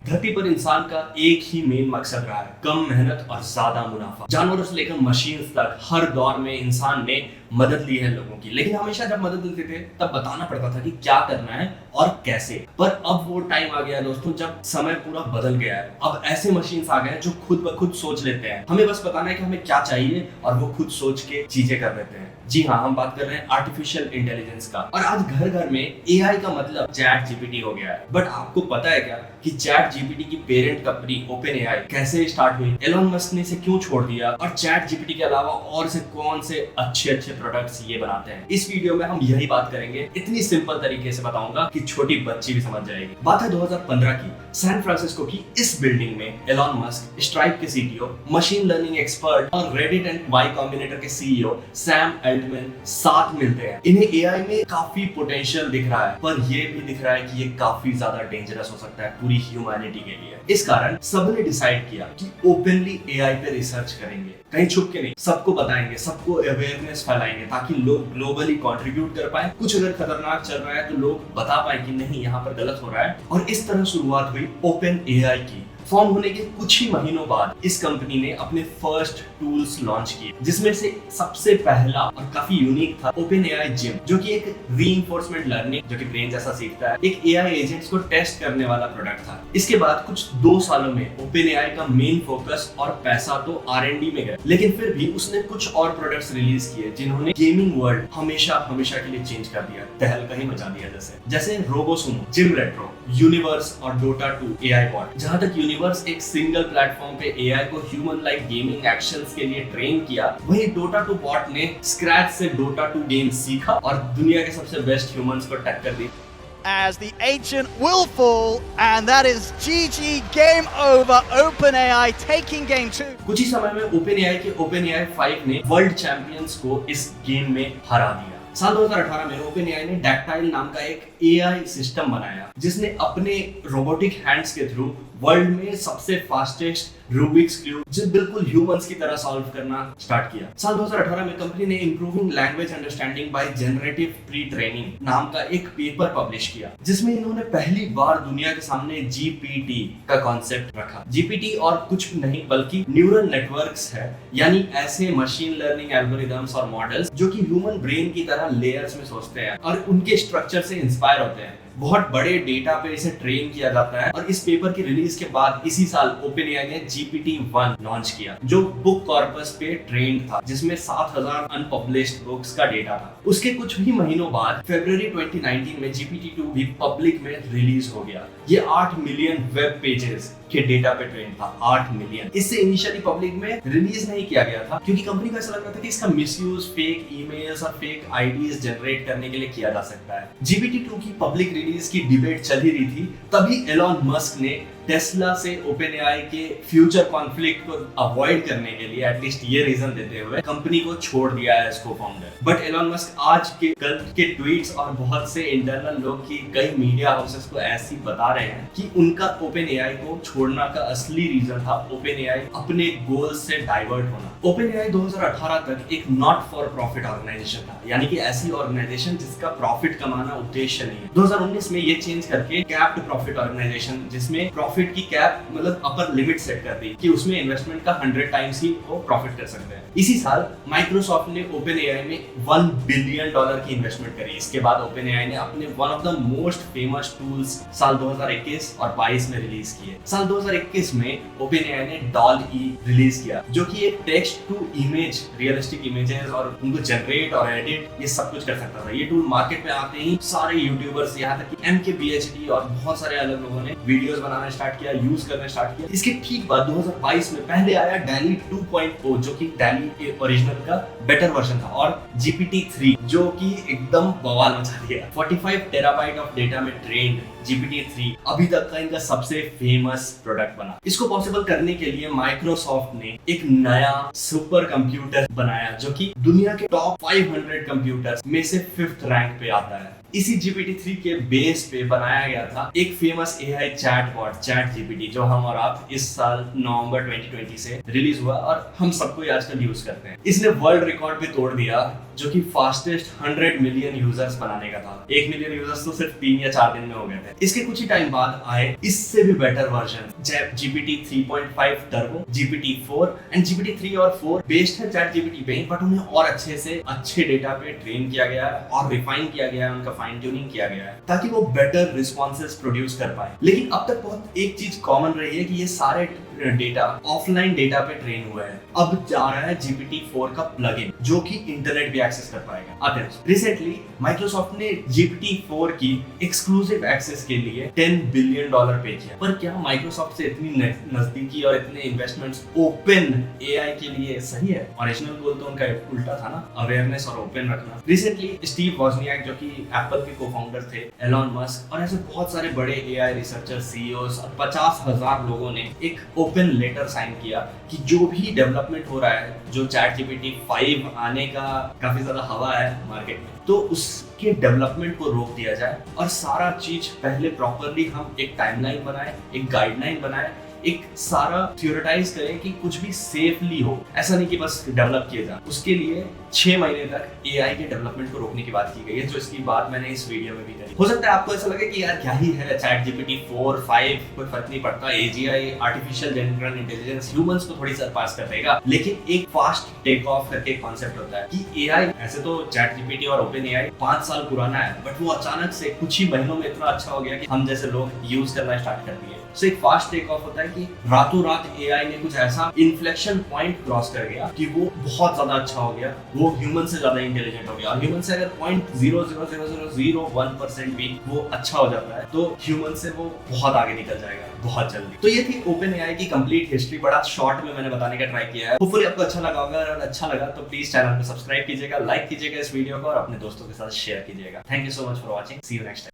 धरती पर इंसान का एक ही मेन मकसद रहा है, कम मेहनत और ज्यादा मुनाफा। जानवरों से लेकर मशीन्स तक हर दौर में इंसान ने मदद ली है लोगों की, लेकिन हमेशा जब मदद लेते थे तब बताना पड़ता था कि क्या करना है और कैसे। पर अब वो टाइम आ गया दोस्तों जब समय पूरा बदल गया है। अब ऐसे मशीन्स आ गए हैं जो खुद ब खुद सोच लेते हैं, हमें बस बताना है कि हमें क्या चाहिए और वो खुद सोच के चीजें कर लेते हैं। जी हाँ, हम बात कर रहे हैं आर्टिफिशियल इंटेलिजेंस का। और आज घर घर में एआई का मतलब चैट जीपीटी हो गया है। बट आपको पता है क्या कि चैट जीपीटी की पेरेंट कंपनी ओपन एआई कैसे स्टार्ट हुई, एलोन मस्क ने इसे क्यों छोड़ दिया और चैट जीपीटी के अलावा और से कौन से अच्छे प्रोडक्ट्स ये बनाते हैं। इस वीडियो में हम यही बात करेंगे, इतनी सिंपल तरीके से बताऊंगा कि छोटी बच्ची भी समझ जाएगी। बात है 2015 की, सैन फ्रांसिस्को की इस बिल्डिंग में एलोन मस्क, स्ट्राइप के सीटीओ, मशीन लर्निंग एक्सपर्ट और रेडिट एंड वाई कॉम्बिनेटर के सीईओ सैम अल्टमैन साथ मिलते हैं। इन्हें एआई में काफी पोटेंशियल दिख रहा है, पर ये भी दिख रहा है कि ये काफी ज्यादा डेंजरस हो सकता है पूरी ह्यूमैनिटी के लिए। इस कारण सबने डिसाइड किया कि ओपनली एआई पे रिसर्च करेंगे, कहीं छुप के नहीं, सबको बताएंगे, सबको अवेयरनेस फैलाएंगे ताकि लोग ग्लोबली कंट्रीब्यूट कर पाए। कुछ अगर खतरनाक चल रहा है तो लोग बता पाए कि नहीं, यहाँ पर गलत हो रहा है। और इस तरह शुरुआत हुई ओपन एआई की। फॉर्म होने के कुछ ही महीनों बाद इस कंपनी ने अपने फर्स्ट टूल्स लॉन्च किए, जिसमें से सबसे पहला और काफी यूनिक था ओपन एआई जिम, जो कि एक रीइंफोर्समेंट लर्निंग, जो कि ब्रेन जैसा सीखता है, एक एआई एजेंट्स को टेस्ट करने वाला प्रोडक्ट था। इसके बाद कुछ 2 सालों में ओपन एआई का मेन फोकस और पैसा तो R&D में गया, लेकिन फिर भी उसने कुछ और प्रोडक्ट्स रिलीज किए जिन्होंने गेमिंग वर्ल्ड हमेशा के लिए चेंज कर दिया, तहलका ही मचा दिया। जैसे रोबोसुमो, जिम रेट्रो, यूनिवर्स और डोटा 2 एआई बॉट। जहां तक यूनिवर्स एक सिंगल प्लेटफॉर्म पे एआई को ह्यूमन लाइक गेमिंग एक्शंस के लिए ट्रेन किया, वहीं डोटा 2 बॉट ने स्क्रैच से डोटा 2 गेम सीखा और दुनिया के सबसे बेस्ट ह्यूमंस को टक्कर दी। As the ancient will fall, and that is GG, game over. OpenAI taking game 2. कुछ ही समय में OpenAI के OpenAI 5 ने वर्ल्ड चैंपियंस को इस गेम में हरा दिया। साल 2018 में OpenAI ने डैक्टाइल नाम का एक एआई सिस्टम बनाया, जिसने अपने रोबोटिक हैंड्स के थ्रू वर्ल्ड में सबसे फास्टेस्ट रूबिक्स क्यूब, जो बिल्कुल ह्यूमंस की तरह सॉल्व करना स्टार्ट किया। साल 2018 में कंपनी ने improving language understanding by generative pre training नाम का एक पेपर पब्लिश किया, जिसमें इन्होंने पहली बार दुनिया के सामने जीपीटी का कॉन्सेप्ट रखा। जीपीटी और कुछ नहीं बल्कि न्यूरल नेटवर्क्स है, यानी ऐसे मशीन लर्निंग एल्गोरिदम्स और मॉडल्स जो कि ह्यूमन ब्रेन की तरह लेयर्स में सोचते हैं और उनके स्ट्रक्चर से इंस्पायर होते हैं। बहुत बड़े डेटा पे इसे ट्रेन किया जाता है। और इस पेपर की रिलीज के बाद इसी साल OpenAI ने GPT-1 लॉन्च किया, जो बुक कॉर्पस पे ट्रेंड था, जिसमें 7000 अनपब्लिश्ड बुक्स का डेटा था। उसके कुछ ही महीनों बाद फरवरी 2019 में GPT-2 भी पब्लिक में रिलीज हो गया। ये 8 मिलियन वेब पेजेस के डेटा पे ट्रेन था, 8 मिलियन। इससे इनिशियली पब्लिक में रिलीज नहीं किया गया था, क्योंकि कंपनी को ऐसा लग रहा था कि इसका मिसयूज फेक ईमेल्स और फेक आईडीज जनरेट करने के लिए किया जा सकता है। GPT-2 की पब्लिक रिलीज की डिबेट चल ही रही थी, तभी एलोन मस्क ने टेस्ला से OpenAI के फ्यूचर कॉन्फ्लिक्ट को अवॉइड करने के लिए एटलीस्ट ये रीजन देते हुए कंपनी को छोड़ दिया है as co-founder. But Elon Musk आज के कल के ट्वीट्स और बहुत से इंटरनल लोग की कई मीडिया हाउसेस को ऐसी बता रहे हैं कि उनका OpenAI को छोड़ना का असली रीजन था OpenAI अपने गोल्स से डाइवर्ट होना। OpenAI 2018 तक एक नॉट फॉर प्रॉफिट ऑर्गेनाइजेशन था, यानी कि ऐसी ऑर्गेनाइजेशन जिसका प्रॉफिट कमाना उद्देश्य नहीं है। 2019 में ये चेंज करके कैप्ड प्रॉफिट ऑर्गेनाइजेशन, जिसमें प्रॉफिट की कैप मतलब अपर लिमिट सेट कर दी कि उसमें इन्वेस्टमेंट का 100 टाइम्स ही वो प्रॉफिट कर सकते हैं। इसी साल माइक्रोसॉफ्ट ने OpenAI में $1 बिलियन की इन्वेस्टमेंट करी। इसके बाद OpenAI ने अपने one of the most famous tools साल 2021 और 22 में रिलीज किए। साल 2021 में OpenAI ने DALL-E रिलीज किया, जो कि एक text to image, realistic images और उनको जनरेट और एडिट ये सब कुछ कर सकता था। ये टूल मार्केट में आते ही सारे यूट्यूबर्स, यहाँ तक कि MKBHD और बहुत सारे अलग लोगों ने वीडियोस बनाना स्टार्ट किया, यूज करना स्टार्ट किया। इसके ठीक बाद 2022 में पहले आया DALL-E 2.0, जो कि DALL-E के ओरिजिनल का बेटर वर्जन था, और GPT-3 जो कि एकदम बवाल मचा दिया। 45 टेराबाइट ऑफ डेटा में ट्रेंड GPT-3 अभी तक का इनका सबसे फेमस प्रोडक्ट बना। इसको पॉसिबल करने के लिए माइक्रोसॉफ्ट ने एक नया सुपर कंप्यूटर बनाया, जो कि दुनिया के टॉप 500 कंप्यूटर्स में से 5th रैंक पे आता है। इसी GPT-3 के बेस पे बनाया गया था एक फेमस एआई चैटबॉट ChatGPT, जो हम और आप इस साल नवंबर 2020 से रिलीज हुआ और हम सबको आजकल यूज करते हैं। इसने वर्ल्ड रिकॉर्ड भी तोड़ दिया जो कि फास्टेस्ट 100 मिलियन यूजर्स बनाने का था। 1 मिलियन यूजर्स तो सिर्फ 3 या 4 दिन में हो गए थे। इसके कुछ ही टाइम बाद आए इससे भी better version, GPT 3.5 turbo, GPT 4 and GPT 3 और 4 बेस्ड है चैट जीपीटी पे, बट उन्हें और अच्छे डेटा पे ट्रेन किया गया है और रिफाइन किया गया है, उनका फाइन ट्यूनिंग किया गया है ताकि वो बेटर रिस्पॉन्सेस प्रोड्यूस कर पाए। लेकिन अब तक बहुत एक चीज कॉमन रही है कि ये सारे डेटा ऑफलाइन डेटा पे ट्रेन हुआ है। अब जा रहा है GPT 4 का प्लगइन जो कि इंटरनेट भी एक्सेस कर पाएगा। अब रिसेंटली माइक्रोसॉफ्ट ने GPT 4 की एक्सक्लूसिव एक्सेस के लिए $10 बिलियन पे किया। पर क्या माइक्रोसॉफ्ट से इतनी नजदीकी और इतने इन्वेस्टमेंट्स ओपन AI के लिए सही है? ओरिजिनल गोल तो उनका उल्टा था ना, अवेयरनेस और ओपन रखना। रिसेंटली स्टीव वॉजनियाक जो कि एप्पल के को-फाउंडर थे, एलॉन मस्क और ऐसे बहुत सारे बड़े AI रिसर्चर, CEOs और 50,000 लोगों ने एक ओपन लेटर साइन किया कि जो भी डेवलपमेंट हो रहा है, जो चैट GPT 5 आने का काफी ज्यादा हवा है मार्केट में, तो उसके डेवलपमेंट को रोक दिया जाए और सारा चीज पहले प्रॉपरली हम एक टाइमलाइन बनाए, एक गाइडलाइन बनाए, एक सारा थियोरेटाइज करें कि कुछ भी सेफली हो। ऐसा नहीं कि बस डेवलप किया जाए। उसके लिए 6 महीने तक AI के डेवलपमेंट को रोकने की बात की गई है, जो इसकी बात मैंने इस वीडियो में भी करी। हो सकता है आपको ऐसा लगे कि यार क्या ही है, चैट GPT 4, 5 कोई फर्क नहीं पड़ता, AGI artificial general intelligence humans को थोड़ी सरपास कर देगा। लेकिन एक फास्ट टेक ऑफ करके एक कॉन्सेप्ट होता है कि AI, ऐसे तो चैट GPT और ओपन AI 5 साल पुराना है, बट वो अचानक से कुछ ही महीनों में इतना अच्छा हो गया कि हम जैसे लोग यूज करना स्टार्ट कर दिए। सो एक फास्ट टेक ऑफ होता है कि रातों रात AI ने कुछ ऐसा इन्फ्लेक्शन पॉइंट क्रॉस कर गया कि वो बहुत ज्यादा अच्छा हो गया, वो ह्यूमन से ज्यादा इंटेलिजेंट हो गया। और ह्यूमन से अगर 0.00001% भी वो अच्छा हो जाता है तो ह्यूमन से वो बहुत आगे निकल जाएगा बहुत जल्दी। तो ये थी ओपन AI की कंप्लीट हिस्ट्री। बड़ा शॉर्ट में मैंने बताने का ट्राई किया है। होपफुली आपको अच्छा लगा होगा, और अच्छा लगा तो प्लीज चैनल को सब्सक्राइब कीजिएगा, लाइक कीजिएगा इस वीडियो को और अपने दोस्तों के साथ शेयर कीजिएगा। Thank you so much for watching, see you next time.